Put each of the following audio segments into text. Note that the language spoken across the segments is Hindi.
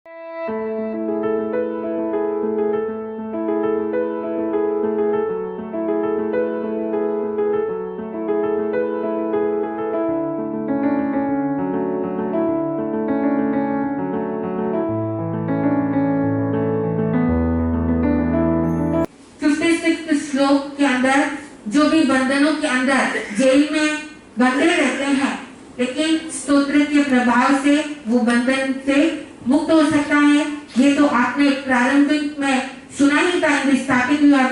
श्लोक के अंदर जो भी बंधनों के अंदर जेल में बंधे रहते हैं, लेकिन स्तोत्र के प्रभाव से वो बंधन से मुक्त हो सकता है। ये तो आपने प्रारंभिक में सुना ही था। In starting you have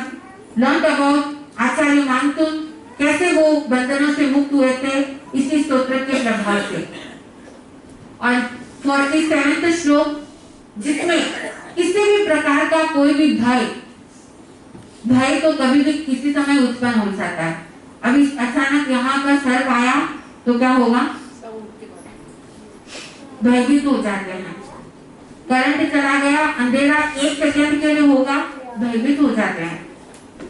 learned about Acharya Manatun कैसे वो बंधनों से मुक्त हुए थे इसी स्तोत्र के प्रभाव से। और 47वां श्लोक, जिसमें किसी भी प्रकार का कोई भी भय तो कभी भी किसी समय उत्पन्न हो सकता है। अभी अचानक यहाँ पर सर्प आया तो क्या होगा? भयभीत हो जाते हैं। करंट चला गया, अंधेरा 1 सेकंड के लिए होगा, भयभीत हो जाते हैं।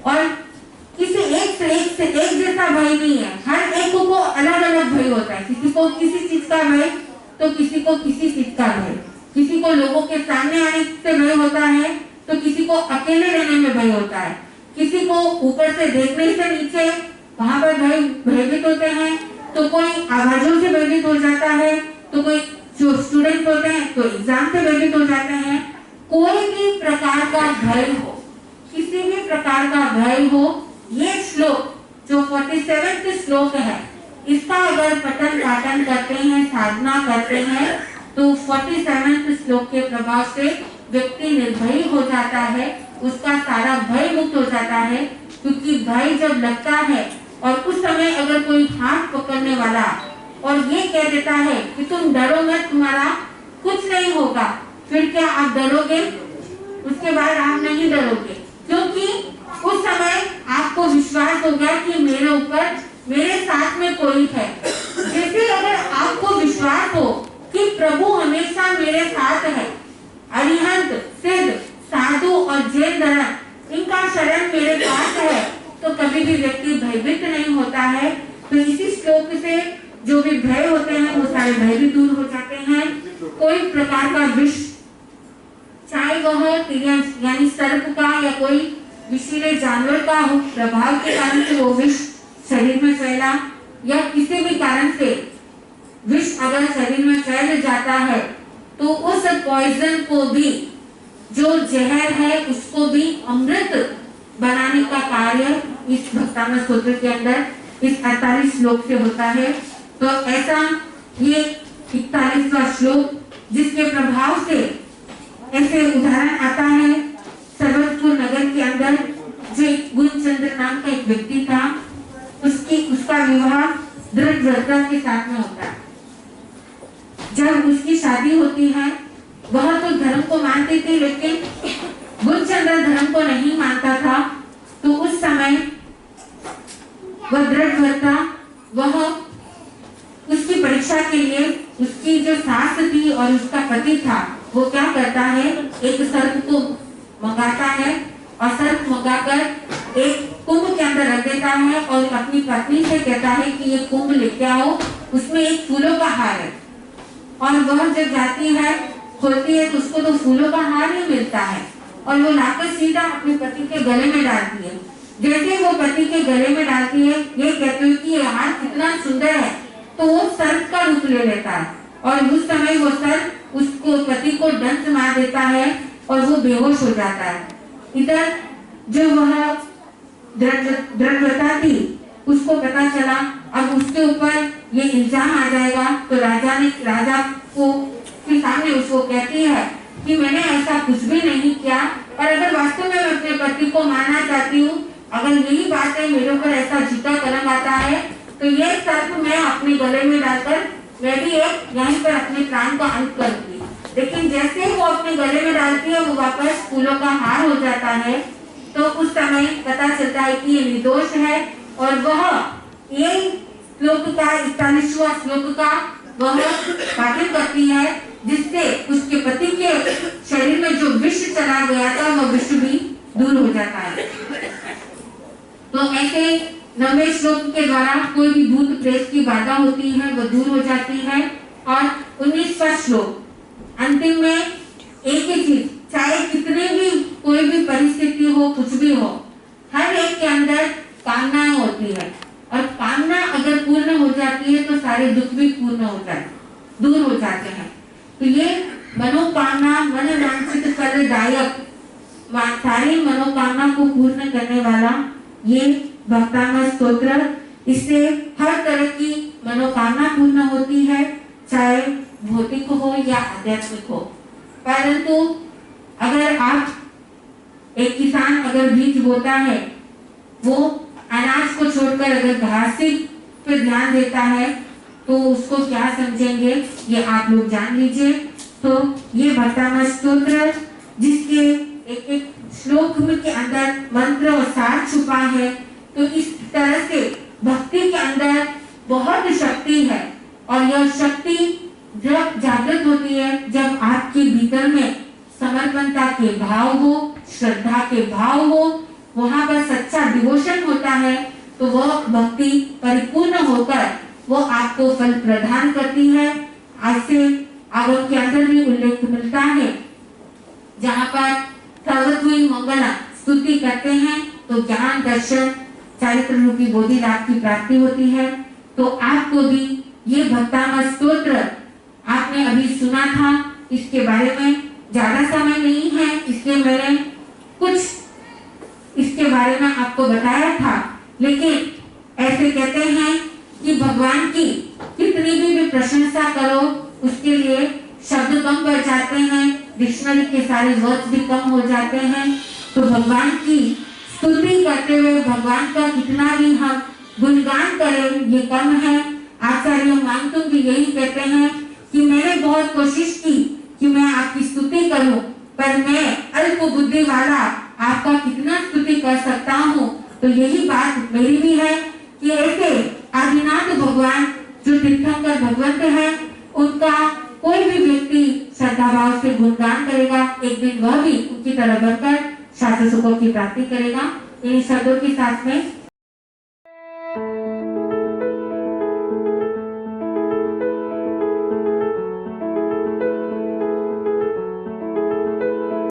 और किसी एक से एक जैसा भय नहीं है, हर एक को अलग अलग भय होता है। किसी को किसी चीज का भय तो किसी को किसी चीज का भय, किसी को लोगों के सामने आने से भय होता है तो किसी को अकेले रहने में भय होता है, किसी को ऊपर से देखने से नीचे वहां पर भयभीत होते हैं, तो कोई आवाजों से भयभीत हो जाता है, तो कोई जो स्टूडेंट होते हैं तो एग्जाम से भयभीत हो जाते हैं। कोई भी प्रकार का भय हो, किसी भी प्रकार का भय हो, ये श्लोक जो 47वां श्लोक है, इसका अगर पठन पाठन करते हैं, साधना करते हैं, तो 47वां श्लोक के प्रभाव से व्यक्ति निर्भय हो जाता है, उसका सारा भय मुक्त हो जाता है। क्योंकि भय जब लगता है और उस समय अगर कोई हाथ पकड़ने वाला और ये कह देता है कि तुम डरो मत, तुम्हारा कुछ नहीं होगा, फिर क्या आप डरोगे? उसके बाद आप नहीं डरोगे, क्योंकि उस समय आपको विश्वास हो गया कि मेरे ऊपर, मेरे साथ में कोई है। जैसे अगर आपको विश्वास हो कि प्रभु हमेशा मेरे साथ है, अरिहंत, सिद्ध, साधु और जैन धर्म, इनका शरण मेरे पास है, तो कभी भी व्यक्ति भयभीत नहीं होता है। तो इसी श्लोक से जो भी भय होते हैं वो सारे भय भी दूर हो जाते हैं। कोई प्रकार का विष, चाहे वह यानी सर्प का या कोई विषीले जानवर का हो, प्रभाव के कारण से वो विष शरीर में फैला, या किसी भी कारण से विष अगर शरीर में फैल जाता है, तो उस पॉइजन को भी, जो जहर है उसको भी अमृत बनाने का कार्य इस भक्तामृत स्तोत्र के अंदर इस 48 श्लोक से होता है। तो ऐसा ये 41वां श्लोक, जिसके प्रभाव से ऐसे उदाहरण आता है। सरवतपुर नगर के अंदर जो गुणचंद्र नाम का एक व्यक्ति था, उसका विवाह दृढ़व्रता के साथ में होता है। जब उसकी शादी होती है, वह तो धर्म को मानती थी, लेकिन गुणचंद्र धर्म को नहीं मानता था। तो उस समय वह दृढ़व्रता, वह उसकी परीक्षा के लिए उसकी जो सास थी और उसका पति था, वो क्या करता है, एक सर्प को मंगाता है और सर्प मंगाकर एक कुंभ के अंदर रख देता है और अपनी पत्नी से कहता है कि ये कुंभ लेके आओ, उसमें एक फूलों का हार है। और वह जब जाती है, खोलती है, तो उसको तो फूलों का हार ही मिलता है और वो लाकर सीधा अपने पति के गले में डालती है। जैसे वो पति के गले में डालती है, ये कहती है कि ये हार कितना सुंदर है, तो वो सर्प का रूप ले लेता है और उस समय वो सर्प उसको पति को डंक मार देता है और वो बेहोश हो जाता है। इधर जो वह दृढ़व्रता थी, उसको पता चला अब उसके ऊपर ये इल्जाम आ जाएगा, तो राजा को के सामने उसको कहती है कि मैंने ऐसा कुछ भी नहीं किया, और अगर वास्तव में मैं अपने पति को मारना चाहती हूँ, अगर यही बात है, मेरे ऊपर ऐसा झूठा कलंक आता है, तो ये सर्प मैं अपने गले में डालकर मैं भी एक यहीं पर अपने प्राण का अंत करूंगी। लेकिन जैसे ही वो अपने गले में डालती है, वो वापस फूलों का हार हो जाता है। तो उस समय पता चलता है कि ये निर्दोष है और वह ये श्लोक का 41वां श्लोक का वह पाठन करती है, जिससे उसके पति के शरीर में जो विष चला गया था, वह विष भी दूर हो जाता है। तो ऐसे 90 श्लोक के द्वारा कोई भी भूत प्रेत की बाधा होती है, वह दूर हो जाती है। और 19वां श्लोक अंतिम में एक ही चीज, चाहे कितनी भी कोई भी परिस्थिति हो, कुछ भी हो, हर एक के अंदर कामनाएं होती है और कामना अगर पूर्ण हो जाती है तो सारे दुख भी पूर्ण हो जाते, दूर हो जाते हैं। तो ये मनोकामना, मनोवांछित फलदायक, सारी मनोकामना को पूर्ण करने वाला ये भक्तांग स्तोत्र, इससे हर तरह की मनोकामना पूर्ण होती है, चाहे भौतिक हो या आध्यात्मिक हो। परंतु अगर आप, एक किसान अगर बीज बोता है, वो अनाज को छोड़कर अगर घासी पे ध्यान देता है तो उसको क्या समझेंगे, ये आप लोग जान लीजिए। तो ये भक्तांग स्तोत्र, जिसके एक एक श्लोक के अंदर मंत्र और सार छुपा है, तो इस तरह से भक्ति के अंदर बहुत शक्ति है और यह शक्ति जब जागृत होती है, जब आपके भीतर में समर्पणता के भाव हो, श्रद्धा के भाव हो, वहां पर सच्चा डिवोशन होता है, तो वह भक्ति परिपूर्ण होकर वो आपको फल प्रदान करती है। ऐसे आगम के अंदर भी उल्लेख मिलता है, जहाँ पर सर्वस्वी मंगला स्तुति करते हैं तो ज्ञान, दर्शन, चरित्र रूपी बोधि लाभ की प्राप्ति होती है। तो आपको भी ये भक्तांग स्तोत्र आपने अभी सुना था, इसके बारे में ज्यादा समय नहीं है, इसलिए मैंने कुछ इसके बारे में आपको बताया था। लेकिन ऐसे कहते हैं कि भगवान की कितनी भी प्रशंसा करो, उसके लिए शब्द कम पड़ जाते हैं, डिक्शनरी के सारे वर्ड्स भी कम हो जाते हैं। तो भगवान की स्तुति करते हुए भगवान का कितना भी हम गुणगान करें, ये कम है। आचार्य मानतुंग भी यही कहते हैं कि मैंने बहुत कोशिश की कि मैं आपकी स्तुति करूं, पर मैं अल्प बुद्धि वाला आपका कितना स्तुति कर सकता हूं। तो यही बात मेरी भी है कि ऐसे आदिनाथ भगवान जो तीर्थंकर भगवंत है, उनका कोई भी व्यक्ति श्रद्धा भाव से गुणगान करेगा, एक दिन वह भी उनकी तरह बनकर शास्त्र सुखों की प्राप्ति करेगा। इन शब्दों के साथ में